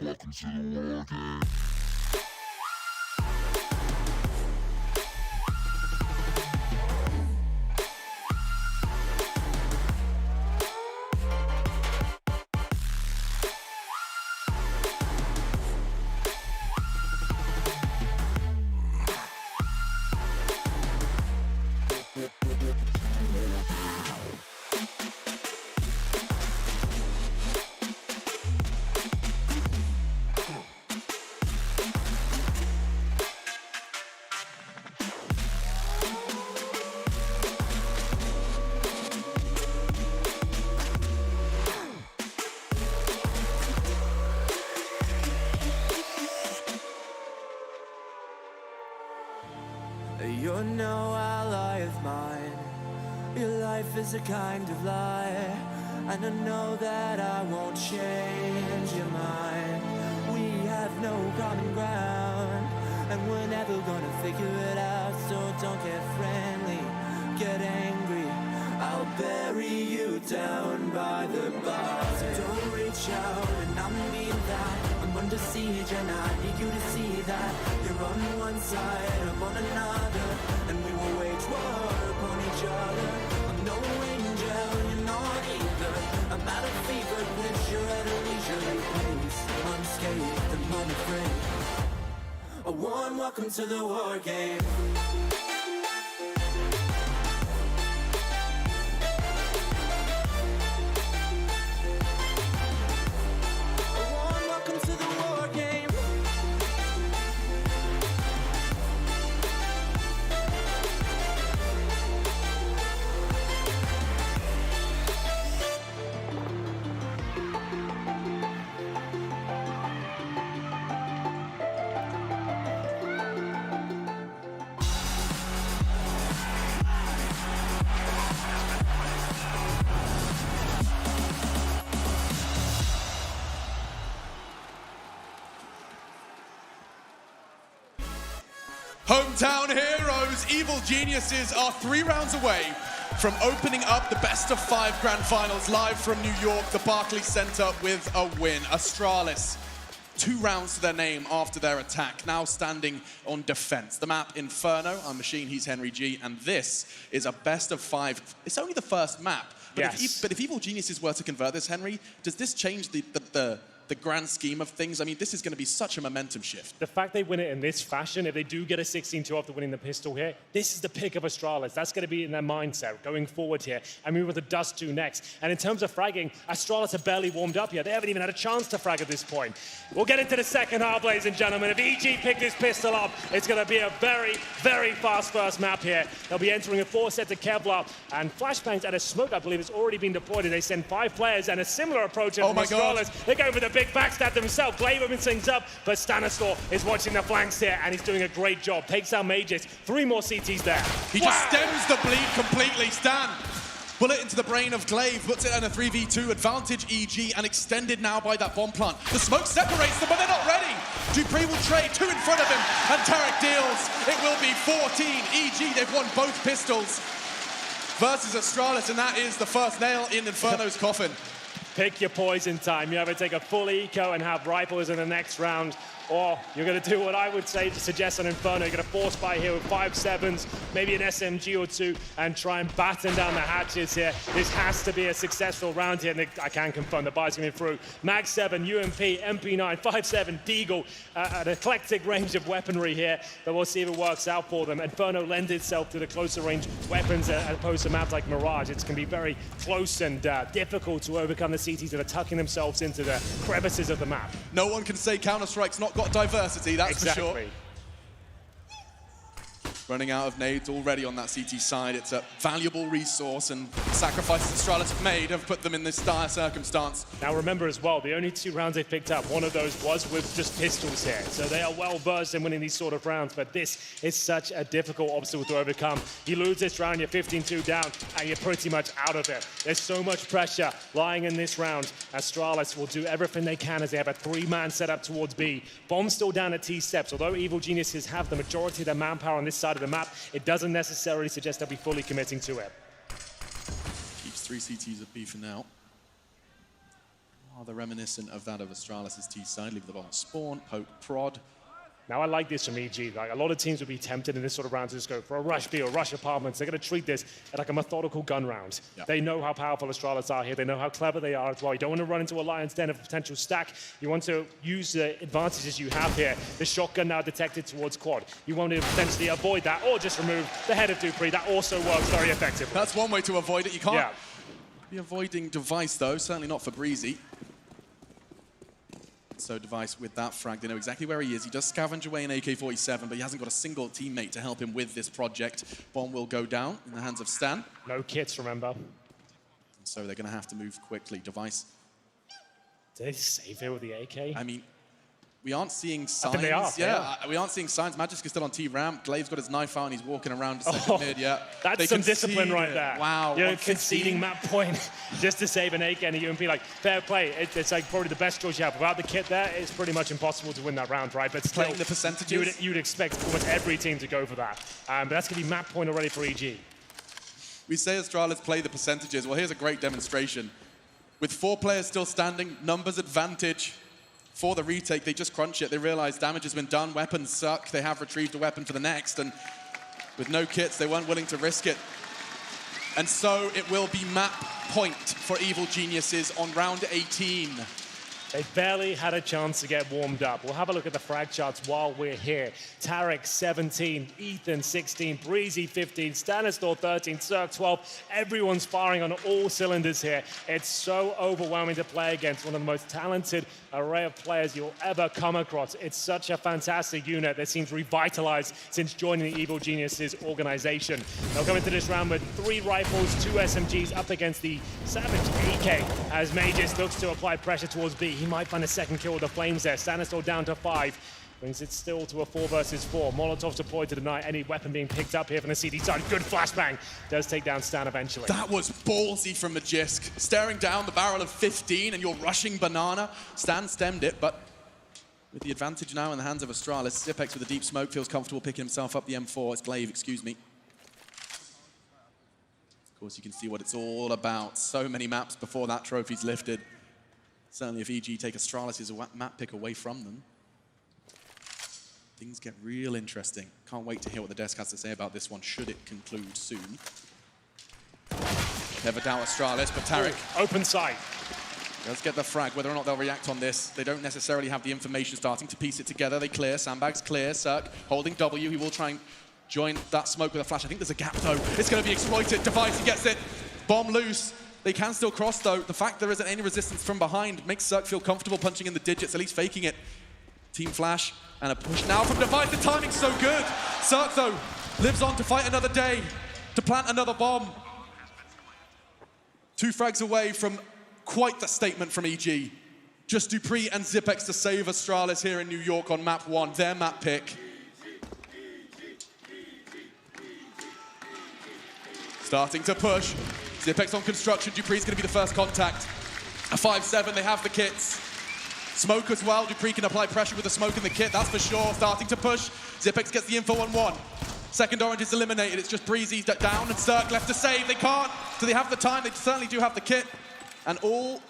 Welcome to the war game. You're no ally of mine. Your life is a kind of lie, and I know that I won't change your mind. We have no common ground, and we're never gonna figure it out. So don't get friendly, get angry. I'll bury you down by the bar. So don't reach out, and I'm being that. I'm under siege, and I need you to see that. You're on one side, I'm on another, and we will wage war upon each other. I'm no angel, you're not either. I'm at a fever pitch, you're at a leisurely pace. Unscathed and unafraid. A warm welcome to the war game. Hometown heroes, Evil Geniuses are 3 rounds away from opening up the best of 5 grand finals live from New York, the Barclays Center, with a win. Astralis, 2 rounds to their name after their attack, now standing on defense. The map Inferno, I'm Machine, he's Henry G, and this is a best of 5. It's only the first map, but, yes. if Evil Geniuses were to convert this, Henry, does this change the grand scheme of things? I mean, this is going to be such a momentum shift. The fact they win it in this fashion, if they do get a 16-2 after winning the pistol here, this is the pick of Astralis. That's going to be in their mindset going forward here. And move with the Dust 2 next. And in terms of fragging, Astralis are barely warmed up yet. They haven't even had a chance to frag at this point. We'll get into the second half, ladies and gentlemen. If EG pick this pistol up, it's going to be a very, very fast first map here. They'll be entering a 4-set to Kevlar. And Flashbangs at a smoke, I believe, has already been deployed. They send 5 players and a similar approach from Astralis. They're going for the big backstab themselves. Glaverman sings up, but Stanislaw is watching the flanks here, and he's doing a great job. Takes out Mages. 3 more CTs there. He just stems the bleed completely. Stan, bullet into the brain of Glaive, puts it in a 3v2 advantage EG, and extended now by that bomb plant. The smoke separates them, but they're not ready. Dupree will trade, 2 in front of him, and Tarek deals. It will be 14 EG. They've won both pistols versus Astralis, and that is the first nail in Inferno's coffin. Pick your poison time. You either take a full eco and have rifles in the next round, or you're going to do what I would say to suggest on Inferno. You're going to force by here with 5.7s, maybe an SMG or 2, and try and batten down the hatches here. This has to be a successful round here, and I can confirm the buy's coming through. Mag 7, UMP, MP9, 5.7, Deagle, an eclectic range of weaponry here, but we'll see if it works out for them. Inferno lends itself to the closer range weapons as opposed to maps like Mirage. It's going to be very close and difficult to overcome the CTs that are tucking themselves into the crevices of the map. No one can say Counter-Strike's not got diversity, that's for sure. Running out of nades already on that CT side. It's a valuable resource, and the sacrifices Astralis have made have put them in this dire circumstance. Now remember as well, the only 2 rounds they picked up, one of those was with just pistols here. So they are well versed in winning these sort of rounds, but this is such a difficult obstacle to overcome. You lose this round, you're 15-2 down, and you're pretty much out of it. There's so much pressure lying in this round. Astralis will do everything they can as they have a 3-man setup towards B. Bomb's still down at T-steps. Although Evil Geniuses have the majority of their manpower on this side of the map, it doesn't necessarily suggest they'll be fully committing to it. Keeps 3 CTs at B for now. Rather reminiscent of that of Astralis' T side. Leave the bomb spawn, poke, prod. Now, I like this from EG. Like, a lot of teams would be tempted in this sort of round to just go for a rush B or rush apartments. They're going to treat this like a methodical gun round. Yep. They know how powerful Astralis are here. They know how clever they are as well. You don't want to run into a lion's den of potential stack. You want to use the advantages you have here. The shotgun now detected towards quad. You want to potentially avoid that or just remove the head of dupreeh. That also works very effectively. That's one way to avoid it. You can't be avoiding Device, though. Certainly not for Breezy. So Device with that frag, they know exactly where he is. He does scavenge away an AK-47, but he hasn't got a single teammate to help him with this project. Bomb will go down in the hands of Stan. No kits, remember. So they're going to have to move quickly. Device. Did they save it with the AK? I mean, we aren't seeing signs. I think they are. Yeah, we aren't seeing signs. Magisk is still on T-ramp. Glaive's got his knife out and he's walking around mid, yeah. That's some discipline right there. Wow. You're conceding map point just to save an AK and a UMP. Like, fair play. It's like probably the best choice you have. Without the kit there, it's pretty much impossible to win that round, right? But still, playing the percentages. You'd expect almost every team to go for that. But that's going to be map point already for EG. We say Astralis play the percentages. Well, here's a great demonstration. With 4 players still standing, numbers advantage. For the retake, they just crunch it. They realize damage has been done, weapons suck. They have retrieved a weapon for the next, and with no kits, they weren't willing to risk it. And so it will be map point for Evil Geniuses on round 18. They barely had a chance to get warmed up. We'll have a look at the frag charts while we're here. Tarek, 17. Ethan, 16. Breezy, 15. Stanislaw, 13. Cirque, 12. Everyone's firing on all cylinders here. It's so overwhelming to play against one of the most talented array of players you'll ever come across. It's such a fantastic unit that seems revitalized since joining the Evil Geniuses organization. They'll come into this round with 3 rifles, 2 SMGs up against the Savage AK as Mages looks to apply pressure towards B. He might find a second kill with the flames there. Stanislaw down to 5. Brings it still to a 4 versus 4. Molotov's deployed to deny any weapon being picked up here from the CD side. Good flashbang. Does take down Stan eventually. That was ballsy from Magisk. Staring down the barrel of 15 and you're rushing Banana. Stan stemmed it, but with the advantage now in the hands of Astralis, Zipex with a deep smoke feels comfortable picking himself up the M4. It's Glaive, excuse me. Of course, you can see what it's all about. So many maps before that trophy's lifted. Certainly if EG take Astralis' map pick away from them, things get real interesting. Can't wait to hear what the desk has to say about this one, should it conclude soon. Never doubt Astralis, but Tarek. Ooh, open sight. Let's get the frag. Whether or not they'll react on this, they don't necessarily have the information starting to piece it together. They clear, sandbags clear, Cirque holding W. He will try and join that smoke with a flash. I think there's a gap though. It's going to be exploited. Device, he gets it. Bomb loose. They can still cross though. The fact there isn't any resistance from behind makes Cirque feel comfortable punching in the digits, at least faking it. Team flash and a push now from Device. The timing's so good. Cirque though lives on to fight another day, to plant another bomb. 2 frags away from quite the statement from EG. Just dupreeh and Zipex to save Astralis here in New York on map 1, their map pick. Starting to push. Zipex on construction, dupreeh's gonna be the first contact. A 5-7, they have the kits. Smoke as well, dupreeh can apply pressure with the smoke in the kit, that's for sure. Starting to push, Zipex gets the info on 1. Second orange is eliminated, it's just Breezy down and Cirque left to save. They can't, do they have the time? They certainly do have the kit. And all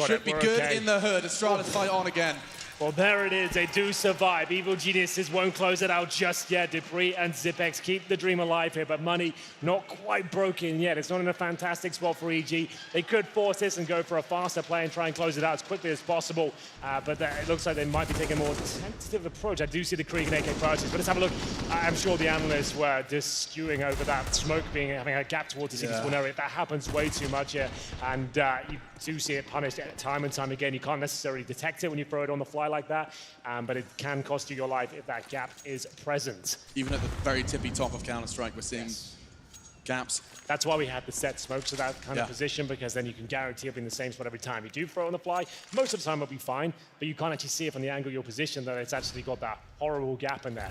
should be good in the hood. Astralis fight on again. Well, there it is. They do survive. Evil Geniuses won't close it out just yet. dupreeh and Zipex keep the dream alive here, but money not quite broken yet. It's not in a fantastic spot for EG. They could force this and go for a faster play and try and close it out as quickly as possible, but it looks like they might be taking a more tentative approach. I do see the Krieg and AK purchase, but let's have a look. I'm sure the analysts were just skewing over that smoke having a gap towards the CD spawn area. That happens way too much here, and you do see it punished time and time again. You can't necessarily detect it when you throw it on the fly like that, but it can cost you your life if that gap is present. Even at the very tippy top of Counter-Strike, we're seeing gaps. That's why we had the set smoke to that kind of position, because then you can guarantee it'll be in the same spot every time. You do throw it on the fly, most of the time it'll be fine, but you can't actually see it from the angle of your position that it's actually got that horrible gap in there.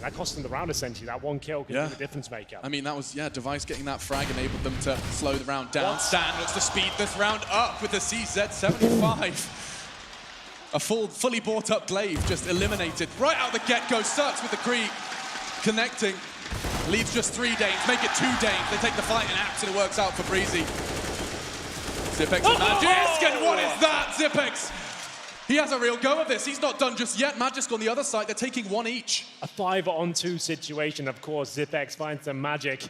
That cost them the round, essentially. That 1 kill can be the difference maker. I mean, that was, Device getting that frag enabled them to slow the round down. Stan looks to speed this round up with the CZ75. A fully bought up Glaive just eliminated. Right out the get-go, Cirque with the Krieg. Connecting. Leaves just 3 Danes, make it 2 Danes. They take the fight in apps and it works out for Breezy. Zipex and Magisk, and what is that, Zipex? He has a real go of this. He's not done just yet. Magisk on the other side, they're taking one each. A 5-on-2 situation, of course. Zipex finds some magic.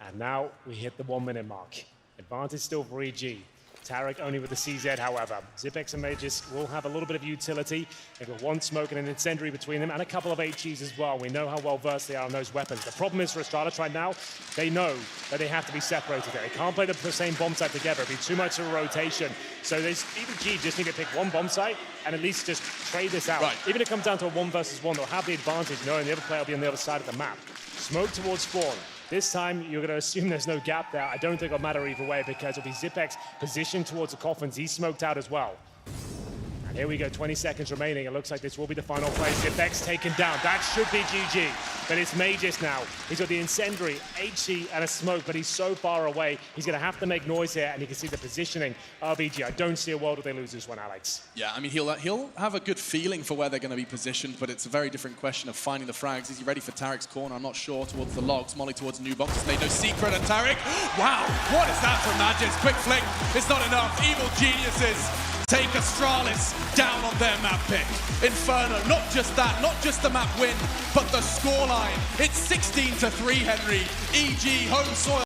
And now we hit the 1-minute mark. Advantage still for EG. Tarek only with the CZ, however. Zipex and Magisk will have a little bit of utility. They've got one smoke and an incendiary between them, and a couple of HEs as well. We know how well versed they are on those weapons. The problem is for Astralis right now, they know that they have to be separated. They can't play the same bomb site together. It'd be too much of a rotation. So EG just need to pick one bomb site and at least just trade this out. Right. Even if it comes down to a 1 versus 1, they'll have the advantage knowing the other player will be on the other side of the map. Smoke towards spawn. This time, you're going to assume there's no gap there. I don't think it'll matter either way because it'll be Zipex positioned towards the coffins. He's smoked out as well. And here we go, 20 seconds remaining. It looks like this will be the final play. Zipex taken down. That should be GG. But it's Magisk now. He's got the incendiary, HE, and a smoke, but he's so far away. He's going to have to make noise here, and you can see the positioning of EG. I don't see a world where they lose this one, Alex. Yeah, I mean, he'll have a good feeling for where they're going to be positioned, but it's a very different question of finding the frags. Is he ready for Tarek's corner? I'm not sure. Towards the logs, Molly towards new boxes. Made no secret, and Tarek, wow, what is that from Magisk? Quick flick, it's not enough. Evil geniuses take Astralis down on their map pick. Inferno, not just that, not just the map win, but the scoreline. It's 16-3, Henry. EG, home soil.